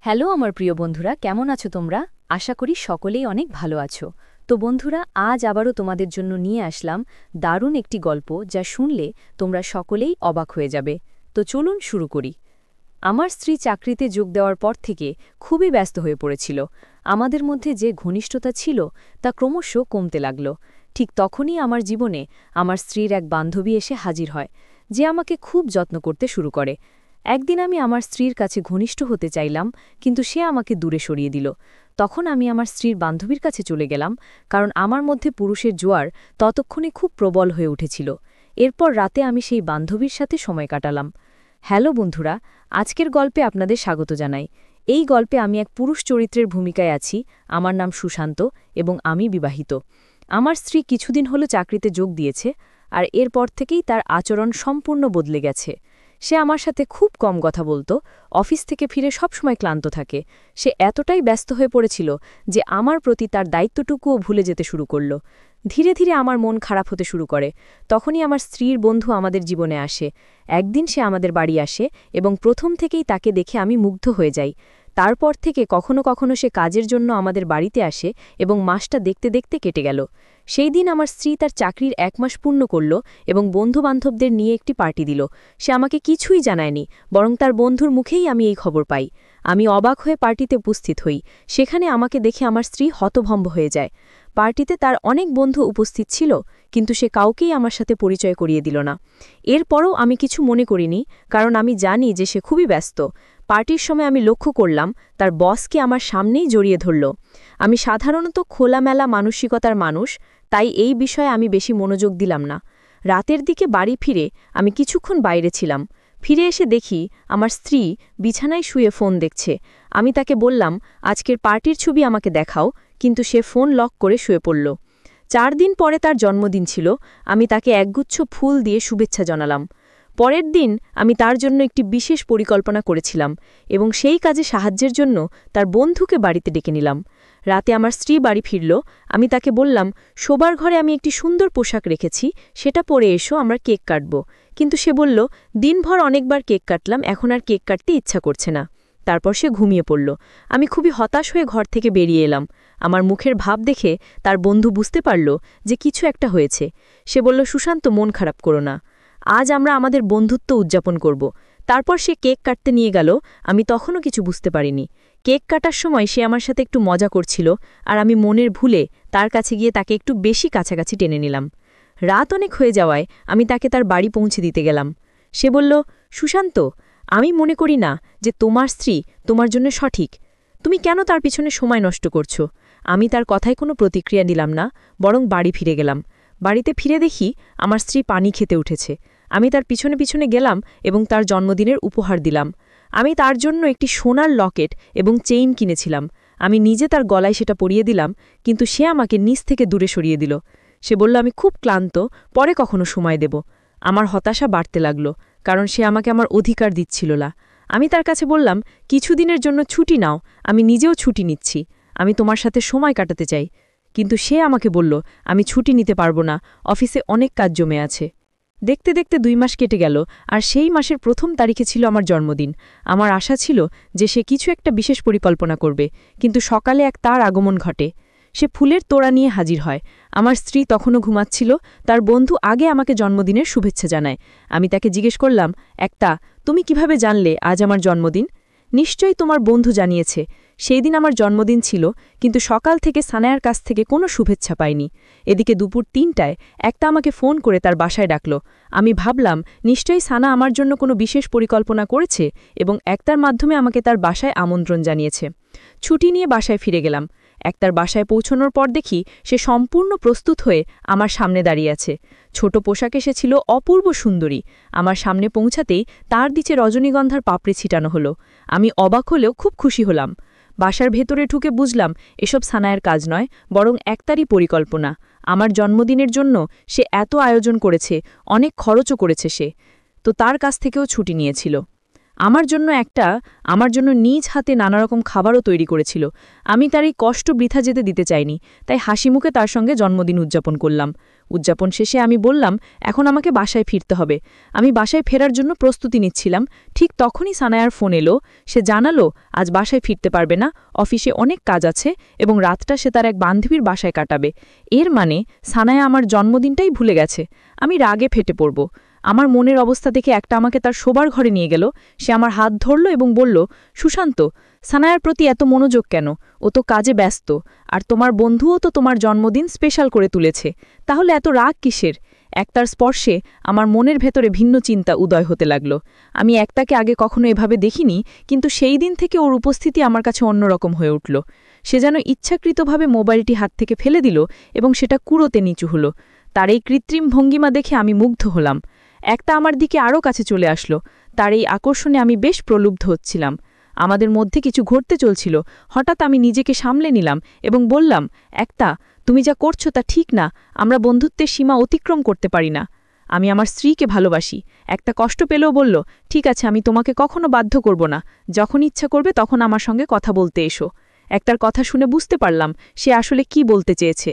Hello আমার প্রিয় বন্ধুরা, কেমন আছো তোমরা? আশা করি সকলেই অনেক ভালো আছো। তো বন্ধুরা, আজ আবারও তোমাদের জন্য নিয়ে আসলাম দারুণ একটি গল্প, যা শুনলে তোমরা সকলেই অবাক হয়ে যাবে। তো চলুন শুরু করি। আমার স্ত্রী চাকরিতে যোগ দেওয়ার পর থেকে খুবই ব্যস্ত হয়ে পড়েছিল। আমাদের মধ্যে যে ঘনিষ্ঠতা ছিল তা ক্রমশ কমতে লাগল। ঠিক তখনই আমার জীবনে আমার স্ত্রীর এক বান্ধবী এসে হাজির হয়, যে আমাকে খুব যত্ন করতে শুরু করে। একদিন আমি আমার স্ত্রীর কাছে ঘনিষ্ঠ হতে চাইলাম, কিন্তু সে আমাকে দূরে সরিয়ে দিল। তখন আমি আমার স্ত্রীর বান্ধবীর কাছে চলে গেলাম, কারণ আমার মধ্যে পুরুষের জোয়ার ততক্ষণে খুব প্রবল হয়ে উঠেছিল। এরপর রাতে আমি সেই বান্ধবীর সাথে সময় কাটালাম। হ্যালো বন্ধুরা, আজকের গল্পে আপনাদের স্বাগত জানাই। এই গল্পে আমি এক পুরুষ চরিত্রের ভূমিকায় আছি। আমার নাম সুশান্ত এবং আমি বিবাহিত। আমার স্ত্রী কিছুদিন হলো চাকরিতে যোগ দিয়েছে, আর এরপর থেকেই তার আচরণ সম্পূর্ণ বদলে গেছে। সে আমার সাথে খুব কম কথা বলতো, অফিস থেকে ফিরে সবসময় ক্লান্ত থাকে। সে এতটাই ব্যস্ত হয়ে পড়েছিল যে আমার প্রতি তার দায়িত্বটুকুও ভুলে যেতে শুরু করল। ধীরে ধীরে আমার মন খারাপ হতে শুরু করে। তখনই আমার স্ত্রীর বন্ধু আমাদের জীবনে আসে। একদিন সে আমাদের বাড়ি আসে এবং প্রথম থেকেই তাকে দেখে আমি মুগ্ধ হয়ে যাই। তারপর থেকে কখনো কখনো সে কাজের জন্য আমাদের বাড়িতে আসে এবং মাসটা দেখতে দেখতে কেটে গেল। সেই দিন আমার স্ত্রী তার চাকরির 1 মাস পূর্ণ করল এবং বন্ধুবান্ধবদের নিয়ে একটি পার্টি দিল। সে আমাকে কিছুই জানায়নি, বরং তার বন্ধুর মুখেই আমি এই খবর পাই। আমি অবাক হয়ে পার্টিতে উপস্থিত হই। সেখানে আমাকে দেখে আমার স্ত্রী হতভম্ব হয়ে যায়। পার্টিতে তার অনেক বন্ধু উপস্থিত ছিল, কিন্তু সে কাউকেই আমার সাথে পরিচয় করিয়ে দিল না। এরপরও আমি কিছু মনে করিনি, কারণ আমি জানি যে সে খুবই ব্যস্ত। পার্টির সময় আমি লক্ষ্য করলাম তার বসকে আমার সামনেই জড়িয়ে ধরল। আমি সাধারণত খোলামেলা মানসিকতার মানুষ, তাই এই বিষয়ে আমি বেশি মনোযোগ দিলাম না। রাতের দিকে বাড়ি ফিরে আমি কিছুক্ষণ বাইরে ছিলাম। ফিরে এসে দেখি আমার স্ত্রী বিছানায় শুয়ে ফোন দেখছে। আমি তাকে বললাম, আজকের পার্টির ছবি আমাকে দেখাও, কিন্তু সে ফোন লক করে শুয়ে পড়ল। 4 দিন পরে তার জন্মদিন ছিল। আমি তাকে একগুচ্ছ ফুল দিয়ে শুভেচ্ছা জানালাম। পরের দিন আমি তার জন্য একটি বিশেষ পরিকল্পনা করেছিলাম এবং সেই কাজে সাহায্যের জন্য তার বন্ধুকে বাড়িতে ডেকে নিলাম। রাতে আমার স্ত্রী বাড়ি ফিরল। আমি তাকে বললাম, শোবার ঘরে আমি একটি সুন্দর পোশাক রেখেছি, সেটা পরে এসো, আমরা কেক কাটব। কিন্তু সে বলল, দিনভর অনেকবার কেক কাটলাম, এখন আর কেক কাটতে ইচ্ছা করছে না। তারপর সে ঘুমিয়ে পড়ল। আমি খুবই হতাশ হয়ে ঘর থেকে বেরিয়ে এলাম। আমার মুখের ভাব দেখে তার বন্ধু বুঝতে পারল যে কিছু একটা হয়েছে। সে বলল, সুশান্ত, মন খারাপ করো না, আজ আমরা আমাদের বন্ধুত্ব উদযাপন করব। তারপর সে কেক কাটতে নিয়ে গেল। আমি তখনও কিছু বুঝতে পারিনি। কেক কাটার সময় সে আমার সাথে একটু মজা করছিল, আর আমি মনের ভুলে তার কাছে গিয়ে তাকে একটু বেশি কাছাকাছি টেনে নিলাম। রাত অনেক হয়ে যাওয়ায় আমি তাকে তার বাড়ি পৌঁছে দিতে গেলাম। সে বলল, সুশান্ত, আমি মনে করি না যে তোমার স্ত্রী তোমার জন্য সঠিক। তুমি কেন তার পিছনে সময় নষ্ট করছো? আমি তার কথায় কোনো প্রতিক্রিয়া দিলাম না, বরং বাড়ি ফিরে গেলাম। বাড়িতে ফিরে দেখি আমার স্ত্রী পানি খেতে উঠেছে। আমি তার পিছনে পিছনে গেলাম এবং তার জন্মদিনের উপহার দিলাম। আমি তার জন্য একটি সোনার লকেট এবং চেইন কিনেছিলাম। আমি নিজে তার গলায় সেটা পরিয়ে দিলাম, কিন্তু সে আমাকে নিচ থেকে দূরে সরিয়ে দিল। সে বলল, আমি খুব ক্লান্ত, পরে কখনো সময় দেব। আমার হতাশা বাড়তে লাগল, কারণ সে আমাকে আমার অধিকার দিচ্ছিল না। আমি তার কাছে বললাম, কিছুদিনের জন্য ছুটি নাও, আমি নিজেও ছুটি নিচ্ছি। আমি তোমার সাথে সময় কাটাতে চাই। কিন্তু সে আমাকে বলল, আমি ছুটি নিতে পারবো না, অফিসে অনেক কাজ জমে আছে। দেখতে দেখতে 2 মাস কেটে গেল, আর সেই মাসের 1ম তারিখে ছিল আমার জন্মদিন। আমার আশা ছিল যে সে কিছু একটা বিশেষ পরিকল্পনা করবে, কিন্তু সকালে এক তার আগমন ঘটে। সে ফুলের তোড়া নিয়ে হাজির হয়। আমার স্ত্রী তখনও ঘুমাচ্ছিল। তার বন্ধু আগে আমাকে জন্মদিনের শুভেচ্ছা জানায়। আমি তাকে জিজ্ঞেস করলাম, তুমি কিভাবে জানলে আজ আমার জন্মদিন? নিশ্চয়ই তোমার বন্ধু জানিয়েছে। সেই দিন আমার জন্মদিন ছিল, কিন্তু সকাল থেকে সানায়ার কাছ থেকে কোনো শুভেচ্ছা পাইনি। এদিকে দুপুর 3টায় আমাকে ফোন করে তার বাসায় ডাকল। আমি ভাবলাম, নিশ্চয়ই সানা আমার জন্য কোনো বিশেষ পরিকল্পনা করেছে এবং একতার মাধ্যমে আমাকে তার বাসায় আমন্ত্রণ জানিয়েছে। ছুটি নিয়ে বাসায় ফিরে গেলাম। একতার বাসায় পৌঁছানোর পর দেখি সে সম্পূর্ণ প্রস্তুত হয়ে আমার সামনে দাঁড়িয়ে আছে। ছোট পোশাকে সে ছিল অপূর্ব সুন্দরী। আমার সামনে পৌঁছাতেই তার দিকে রজনীগন্ধার পাপড়ি ছিটানো হলো। আমি অবাক হলেও খুব খুশি হলাম। বাসার ভেতরে ঢুকে বুঝলাম এসব সানায়ের কাজ নয়, বরং একতারই পরিকল্পনা। আমার জন্মদিনের জন্য সে এত আয়োজন করেছে, অনেক খরচও করেছে সে, তো তার কাছ থেকেও ছুটি নিয়েছিল। আমার জন্য নিজ হাতে নানারকম খাবারও তৈরি করেছিল। আমি তার এই কষ্ট বৃথা যেতে দিতে চাইনি, তাই হাসিমুখে তার সঙ্গে জন্মদিন উদযাপন করলাম। উদযাপন শেষে আমি বললাম, এখন আমাকে বাসায় ফিরতে হবে। আমি বাসায় ফেরার জন্য প্রস্তুতি নিচ্ছিলাম, ঠিক তখনই সানায়ার ফোন এলো। সে জানালো আজ বাসায় ফিরতে পারবে না, অফিসে অনেক কাজ আছে এবং রাতটা সে তার এক বান্ধবীর বাসায় কাটাবে। এর মানে সানায়া আমার জন্মদিনটাই ভুলে গেছে। আমি রাগে ফেটে পড়ব। আমার মনের অবস্থা দেখে একটা আমাকে তার শোবার ঘরে নিয়ে গেল। সে আমার হাত ধরল এবং বলল, সুশান্ত, সানায়ার প্রতি এত মনোযোগ কেন? ও তো কাজে ব্যস্ত, আর তোমার বন্ধুও তো তোমার জন্মদিন স্পেশাল করে তুলেছে, তাহলে এত রাগ কিসের? একতার স্পর্শে আমার মনের ভেতরে ভিন্ন চিন্তা উদয় হতে লাগল। আমি একতাকে আগে কখনো এভাবে দেখিনি, কিন্তু সেই দিন থেকে ওর উপস্থিতি আমার কাছে অন্যরকম হয়ে উঠল। সে যেন ইচ্ছাকৃতভাবে মোবাইলটি হাত থেকে ফেলে দিল এবং সেটা কুড়োতে নিচু হল। তার এই কৃত্রিম ভঙ্গিমা দেখে আমি মুগ্ধ হলাম। একটা আমার দিকে আরও কাছে চলে আসলো। তার এই আকর্ষণে আমি বেশ প্রলুব্ধ হচ্ছিলাম। আমাদের মধ্যে কিছু ঘটতে চলছিল। হঠাৎ আমি নিজেকে সামলে নিলাম এবং বললাম, একটা, তুমি যা করছো তা ঠিক না। আমরা বন্ধুত্বের সীমা অতিক্রম করতে পারি না। আমি আমার স্ত্রীকে ভালোবাসি। একটা কষ্ট পেলেও বলল, ঠিক আছে, আমি তোমাকে কখনো বাধ্য করব না। যখন ইচ্ছা করবে তখন আমার সঙ্গে কথা বলতে এসো। একটার কথা শুনে বুঝতে পারলাম সে আসলে কি বলতে চেয়েছে।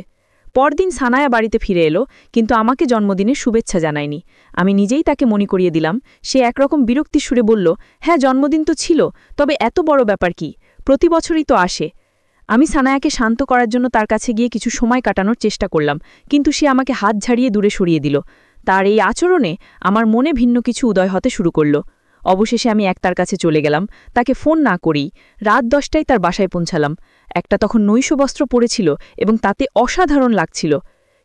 পরদিন সানায়া বাড়িতে ফিরে এলো, কিন্তু আমাকে জন্মদিনের শুভেচ্ছা জানায়নি। আমি নিজেই তাকে মনে করিয়ে দিলাম। সে একরকম বিরক্তির সুরে বলল, হ্যাঁ, জন্মদিন তো ছিল, তবে এত বড় ব্যাপার কি? প্রতি বছরই তো আসে। আমি সানায়াকে শান্ত করার জন্য তার কাছে গিয়ে কিছু সময় কাটানোর চেষ্টা করলাম, কিন্তু সে আমাকে হাত ঝাড়িয়ে দূরে সরিয়ে দিল। তার এই আচরণে আমার মনে ভিন্ন কিছু উদয় হতে শুরু করল। অবশেষে আমি একতার কাছে চলে গেলাম, তাকে ফোন না করেই। রাত 10টায় তার বাসায় পৌঁছালাম। একটা তখন নৈশবস্ত্র পরেছিল এবং তাতে অসাধারণ লাগছিল।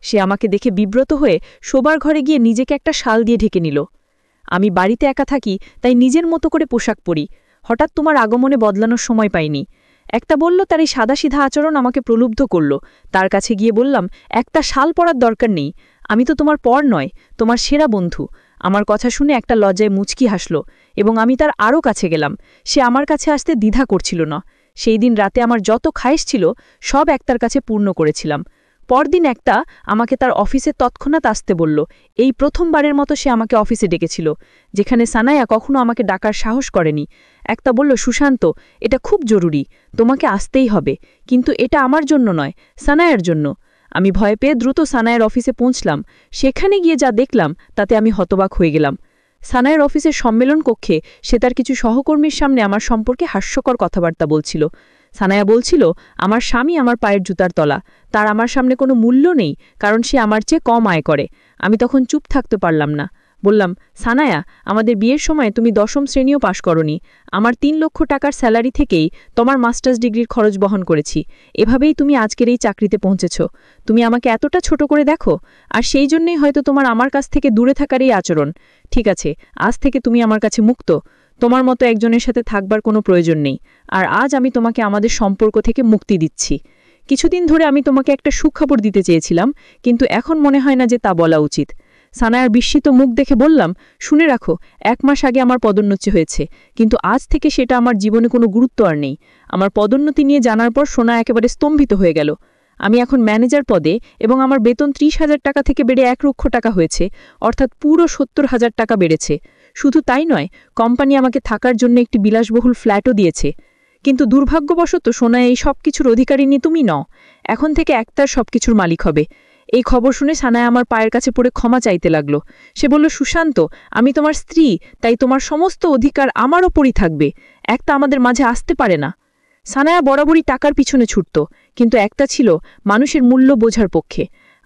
সে আমাকে দেখে বিব্রত হয়ে শোবার ঘরে গিয়ে নিজেকে একটা শাল দিয়ে ঢেকে নিল। আমি বাড়িতে একা থাকি, তাই নিজের মতো করে পোশাক পরি। হঠাৎ তোমার আগমনে বদলানোর সময় পাইনি। একটা বলল, তার এই সাদাসিধা আচরণ আমাকে প্রলুব্ধ করল। তার কাছে গিয়ে বললাম, একটা শাল পরার দরকার নেই। আমি তো তোমার পর নয়, তোমার সেরা বন্ধু। আমার কথা শুনে একটা লজ্জায় মুচকি হাসল এবং আমি তার আরও কাছে গেলাম। সে আমার কাছে আসতে দ্বিধা করছিল না। সেই দিন রাতে আমার যত খায়েশ ছিল সব একতার কাছে পূর্ণ করেছিলাম। পরদিন একটা আমাকে তার অফিসে তৎক্ষণাৎ আসতে বলল। এই প্রথমবারের মতো সে আমাকে অফিসে ডেকেছিল, যেখানে সানায়া কখনো আমাকে ডাকার সাহস করেনি। একটা বলল, সুশান্ত, এটা খুব জরুরি, তোমাকে আসতেই হবে, কিন্তু এটা আমার জন্য নয়, সানায়ার জন্য। আমি ভয় পেয়ে দ্রুত সানায়ের অফিসে পৌঁছলাম। সেখানে গিয়ে যা দেখলাম তাতে আমি হতবাক হয়ে গেলাম। সানায়ের অফিসের সম্মেলন কক্ষে সে তার কিছু সহকর্মীর সামনে আমার সম্পর্কে হাস্যকর কথাবার্তা বলছিল। সানায়া বলছিল, আমার স্বামী আমার পায়ের জুতার তলা, তার আমার সামনে কোনো মূল্য নেই, কারণ সে আমার চেয়ে কম আয় করে। আমি তখন চুপ থাকতে পারলাম না। বললাম, সানায়া, আমাদের বিয়ের সময় তুমি 10ম শ্রেণীও পাশ করনি। আমার 3 লক্ষ টাকার স্যালারি থেকেই তোমার মাস্টার্স ডিগ্রির খরচ বহন করেছি। এভাবেই তুমি আজকের এই চাকরিতে পৌঁছেছ। তুমি আমাকে এতটা ছোট করে দেখো, আর সেই জন্যই হয়তো তোমার আমার কাছ থেকে দূরে থাকার এই আচরণ। ঠিক আছে, আজ থেকে তুমি আমার কাছে মুক্ত। তোমার মতো একজনের সাথে থাকবার কোনো প্রয়োজন নেই, আর আজ আমি তোমাকে আমাদের সম্পর্ক থেকে মুক্তি দিচ্ছি। কিছুদিন ধরে আমি তোমাকে একটা সুখবর দিতে চেয়েছিলাম, কিন্তু এখন মনে হয় না যে তা বলা উচিত। সানায়ার বিস্মিত মুখ দেখে বললাম, শুনে রাখো, 1 মাস আগে আমার পদোন্নতি হয়েছে, কিন্তু আজ থেকে সেটা আমার জীবনে কোনো গুরুত্ব আর নেই। আমার পদোন্নতি নিয়ে জানার পর সোনা একেবারে স্তম্ভিত হয়ে গেল। আমি এখন ম্যানেজার পদে এবং আমার বেতন 30,000 টাকা থেকে বেড়ে 1 লক্ষ টাকা হয়েছে, অর্থাৎ পুরো 70,000 টাকা বেড়েছে। শুধু তাই নয়, কোম্পানি আমাকে থাকার জন্য একটি বিলাসবহুল ফ্ল্যাটও দিয়েছে। কিন্তু দুর্ভাগ্যবশত সোনা, এই সব কিছুর অধিকারিণী তুমি নও। এখন থেকে একতার সবকিছুর মালিক হবে। এই খবর শুনে সানায়া আমার পায়ের কাছে পড়ে ক্ষমা চাইতে লাগল। সে বলল, সুশান্ত, আমি তোমার স্ত্রী, তাই তোমার সমস্ত অধিকার আমার ওপরই থাকবে। একটা আমাদের মাঝে আসতে পারে না। সানায়া বরাবরই টাকার পিছনে ছুটত, কিন্তু একটা ছিল মানুষের মূল্য বোঝার পক্ষে।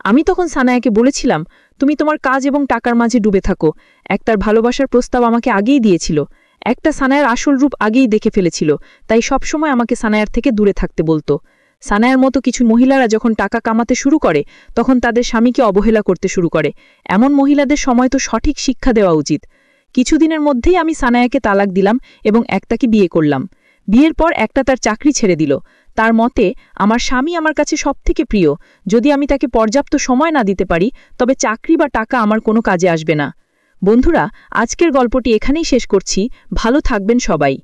আমি তখন সানায়াকে বলেছিলাম, তুমি তোমার কাজ এবং টাকার মাঝে ডুবে থাকো। একটার ভালোবাসার প্রস্তাব আমাকে আগেই দিয়েছিল। একটা সানায়ার আসল রূপ আগেই দেখে ফেলেছিল, তাই সবসময় আমাকে সানায়ার থেকে দূরে থাকতে বলতো। সানায়ার মতো কিছু মহিলারা যখন টাকা কামাতে শুরু করে তখন তাদের স্বামীকে অবহেলা করতে শুরু করে। এমন মহিলাদের সময় তো সঠিক শিক্ষা দেওয়া উচিত। কিছুদিনের মধ্যেই আমি সানায়াকে তালাক দিলাম এবং একটাকে বিয়ে করলাম। বিয়ের পর একটা তার চাকরি ছেড়ে দিল। তার মতে, আমার স্বামী আমার কাছে সবথেকে প্রিয়। যদি আমি তাকে পর্যাপ্ত সময় না দিতে পারি, তবে চাকরি বা টাকা আমার কোনো কাজে আসবে না। বন্ধুরা, আজকের গল্পটি এখানেই শেষ করছি। ভালো থাকবেন সবাই।